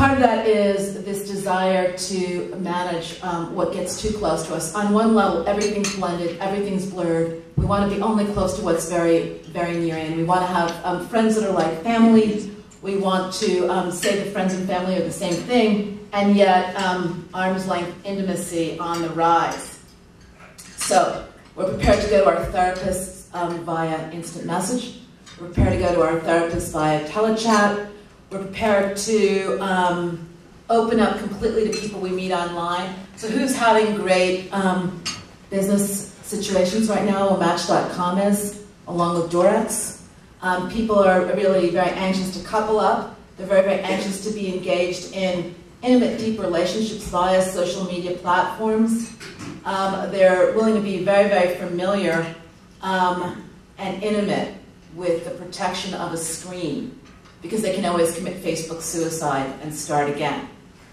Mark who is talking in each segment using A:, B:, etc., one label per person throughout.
A: part of that is this desire to manage what gets too close to us. On one level, everything's blended, everything's blurred. We want to be only close to what's very, very near in. We want to have friends that are like family. We want to say that friends and family are the same thing, and yet arm's length intimacy on the rise. So we're prepared to go to our therapists via instant message. We're prepared to go to our therapists via telechat. We're prepared to open up completely to people we meet online. So who's having great business situations right now? Well, Match.com is, along with Durex. People are really very anxious to couple up. They're very, very anxious to be engaged in intimate, deep relationships via social media platforms. They're willing to be very, very familiar and intimate with the protection of a screen, because they can always commit Facebook suicide and start again.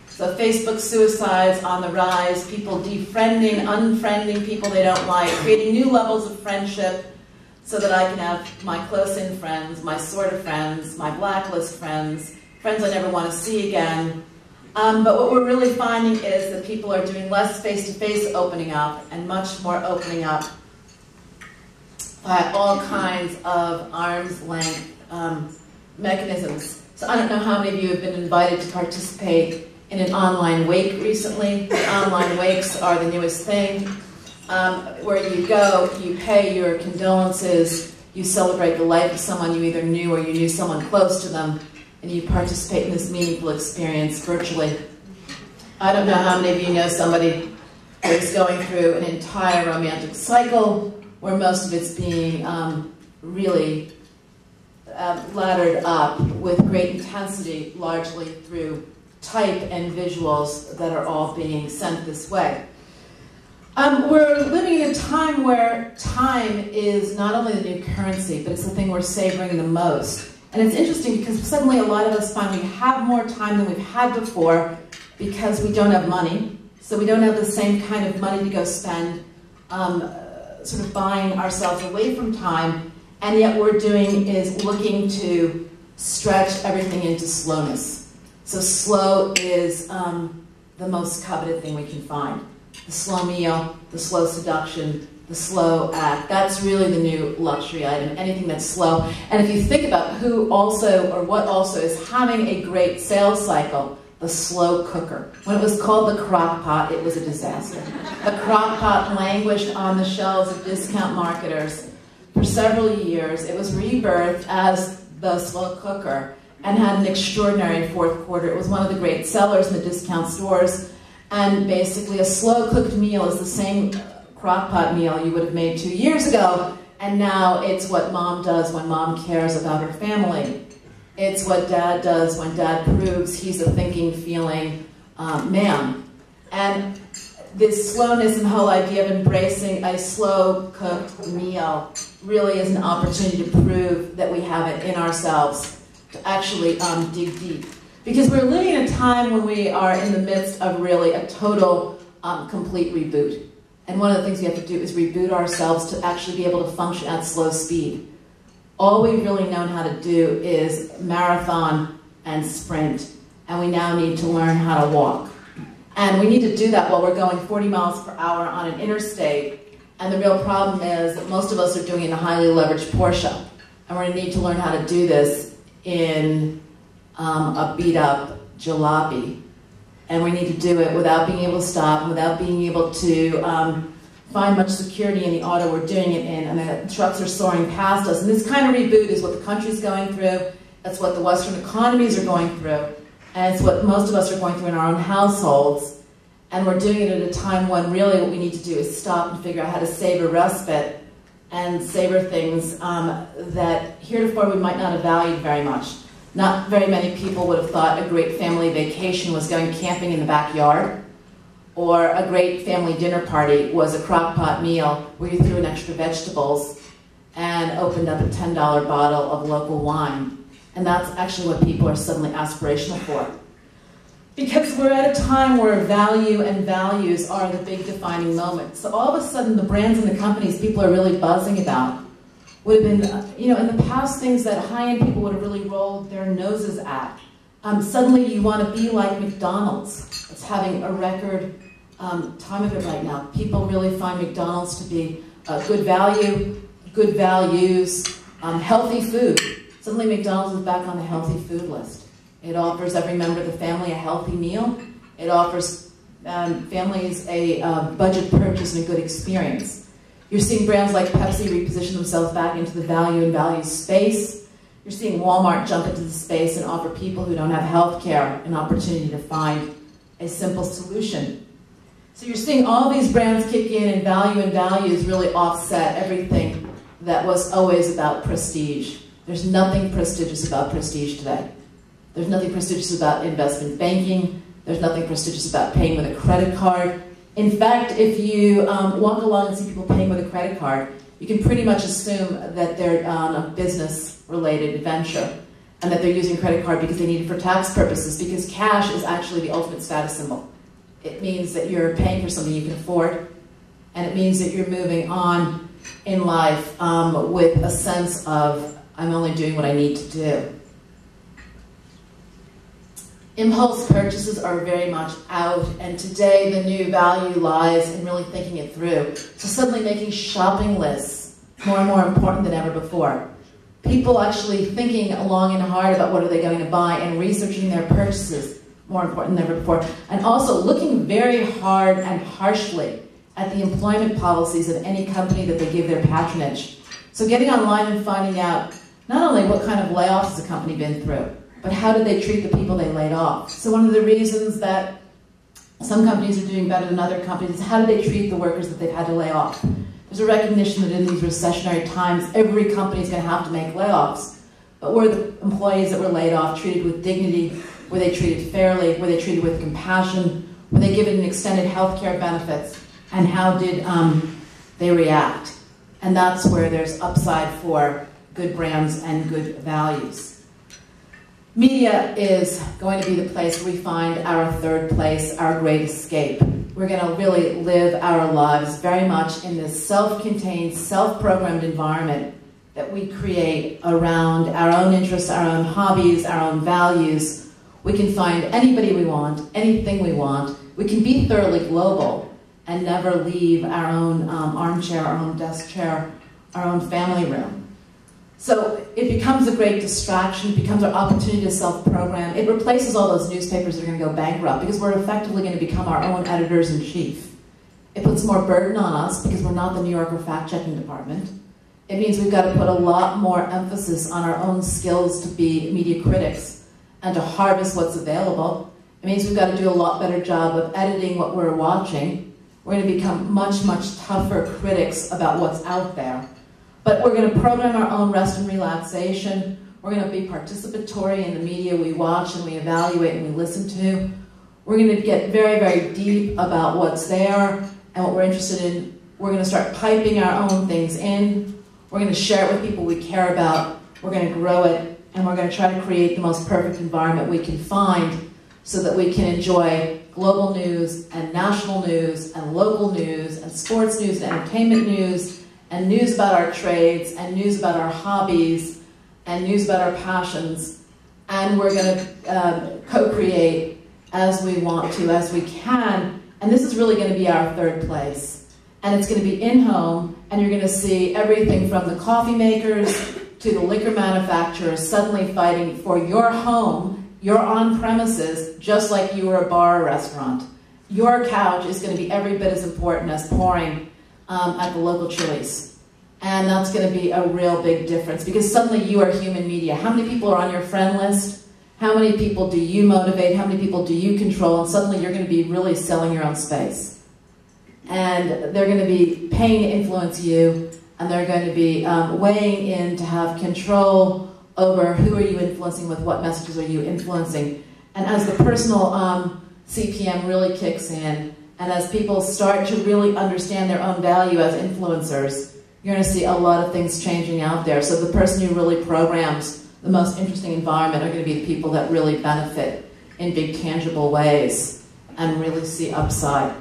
A: So Facebook suicide's on the rise, people defriending, unfriending people they don't like, creating new levels of friendship so that I can have my close-in friends, my sort of friends, my blacklist friends, friends I never want to see again. But what we're really finding is that people are doing less face-to-face opening up and much more opening up by all kinds of arm's length mechanisms. So I don't know how many of you have been invited to participate in an online wake recently. Online wakes are the newest thing, where you go, you pay your condolences, you celebrate the life of someone you either knew or you knew someone close to them, and you participate in this meaningful experience virtually. I don't know how many of you know somebody who is going through an entire romantic cycle where most of it's being really laddered up with great intensity, largely through type and visuals that are all being sent this way. We're living in a time where time is not only the new currency, but it's the thing we're savoring the most. And it's interesting because suddenly a lot of us find we have more time than we've had before because we don't have money. So we don't have the same kind of money to go spend sort of buying ourselves away from time. And yet what we're doing is looking to stretch everything into slowness. So slow is the most coveted thing we can find. The slow meal, the slow seduction, the slow act. That's really the new luxury item, anything that's slow. And if you think about who also, or what also is having a great sales cycle, the slow cooker. When it was called the crock pot, it was a disaster. The crock pot languished on the shelves of discount marketers for several years. It was rebirthed as the slow cooker and had an extraordinary fourth quarter. It was one of the great sellers in the discount stores. And basically a slow cooked meal is the same crock pot meal you would have made 2 years ago, and now it's what mom does when mom cares about her family. It's what dad does when dad proves he's a thinking, feeling man. And this slowness and the whole idea of embracing a slow cooked meal really is an opportunity to prove that we have it in ourselves to actually dig deep. Because we're living in a time when we are in the midst of really a total, complete reboot. And one of the things we have to do is reboot ourselves to actually be able to function at slow speed. All we've really known how to do is marathon and sprint. And we now need to learn how to walk. And we need to do that while we're going 40 miles per hour on an interstate. And the real problem is that most of us are doing it in a highly leveraged Porsche. And we're going to need to learn how to do this in a beat-up jalopy. And we need to do it without being able to stop, without being able to find much security in the auto we're doing it in, and the trucks are soaring past us. And this kind of reboot is what the country's going through, that's what the Western economies are going through, and it's what most of us are going through in our own households. And we're doing it at a time when really what we need to do is stop and figure out how to savor respite and savor things that heretofore we might not have valued very much. Not very many people would have thought a great family vacation was going camping in the backyard, or a great family dinner party was a crock pot meal where you threw in extra vegetables and opened up a $10 bottle of local wine. And that's actually what people are suddenly aspirational for. Because we're at a time where value and values are the big defining moment. So all of a sudden the brands and the companies people are really buzzing about would have been, in the past, things that high-end people would have really rolled their noses at. Suddenly you want to be like McDonald's. It's having a record time of it right now. People really find McDonald's to be good value, good values, healthy food. Suddenly McDonald's is back on the healthy food list. It offers every member of the family a healthy meal. It offers families a budget purchase and a good experience. You're seeing brands like Pepsi reposition themselves back into the value space. You're seeing Walmart jump into the space and offer people who don't have health care an opportunity to find a simple solution. So you're seeing all these brands kick in, and values really offset everything that was always about prestige. There's nothing prestigious about prestige today. There's nothing prestigious about investment banking. There's nothing prestigious about paying with a credit card. In fact, if you walk along and see people paying with a credit card, you can pretty much assume that they're on a business-related venture and that they're using credit card because they need it for tax purposes, because cash is actually the ultimate status symbol. It means that you're paying for something you can afford, and it means that you're moving on in life with a sense of, I'm only doing what I need to do. Impulse purchases are very much out, and today the new value lies in really thinking it through. So suddenly making shopping lists more and more important than ever before. People actually thinking long and hard about what are they going to buy and researching their purchases more important than ever before. And also looking very hard and harshly at the employment policies of any company that they give their patronage. So getting online and finding out not only what kind of layoffs has a company been through, but how did they treat the people they laid off? So one of the reasons that some companies are doing better than other companies is how do they treat the workers that they've had to lay off? There's a recognition that in these recessionary times, every company is going to have to make layoffs. But were the employees that were laid off treated with dignity? Were they treated fairly? Were they treated with compassion? Were they given extended health care benefits? And how did they react? And that's where there's upside for good brands and good values. Media is going to be the place where we find our third place, our great escape. We're going to really live our lives very much in this self-contained, self-programmed environment that we create around our own interests, our own hobbies, our own values. We can find anybody we want, anything we want. We can be thoroughly global and never leave our own armchair, our own desk chair, our own family room. So it becomes a great distraction, it becomes our opportunity to self-program. It replaces all those newspapers that are going to go bankrupt because we're effectively going to become our own editors-in-chief. It puts more burden on us because we're not the New Yorker fact-checking department. It means we've got to put a lot more emphasis on our own skills to be media critics and to harvest what's available. It means we've got to do a lot better job of editing what we're watching. We're going to become much, much tougher critics about what's out there. But we're going to program our own rest and relaxation. We're going to be participatory in the media we watch and we evaluate and we listen to. We're going to get very, very deep about what's there and what we're interested in. We're going to start piping our own things in. We're going to share it with people we care about. We're going to grow it, and we're going to try to create the most perfect environment we can find so that we can enjoy global news and national news and local news and sports news and entertainment news and news about our trades, and news about our hobbies, and news about our passions. And we're going to co-create as we want to, as we can. And this is really going to be our third place. And it's going to be in-home, and you're going to see everything from the coffee makers to the liquor manufacturers suddenly fighting for your home, your on-premises, just like you were a bar or restaurant. Your couch is going to be every bit as important as pouring at the local Chili's. And that's going to be a real big difference because suddenly you are human media. How many people are on your friend list? How many people do you motivate? How many people do you control? And suddenly you're going to be really selling your own space. And they're going to be paying to influence you, and they're going to be weighing in to have control over who are you influencing with, what messages are you influencing. And as the personal CPM really kicks in, and as people start to really understand their own value as influencers, you're going to see a lot of things changing out there. So the person who really programs the most interesting environment are going to be the people that really benefit in big tangible ways and really see upside.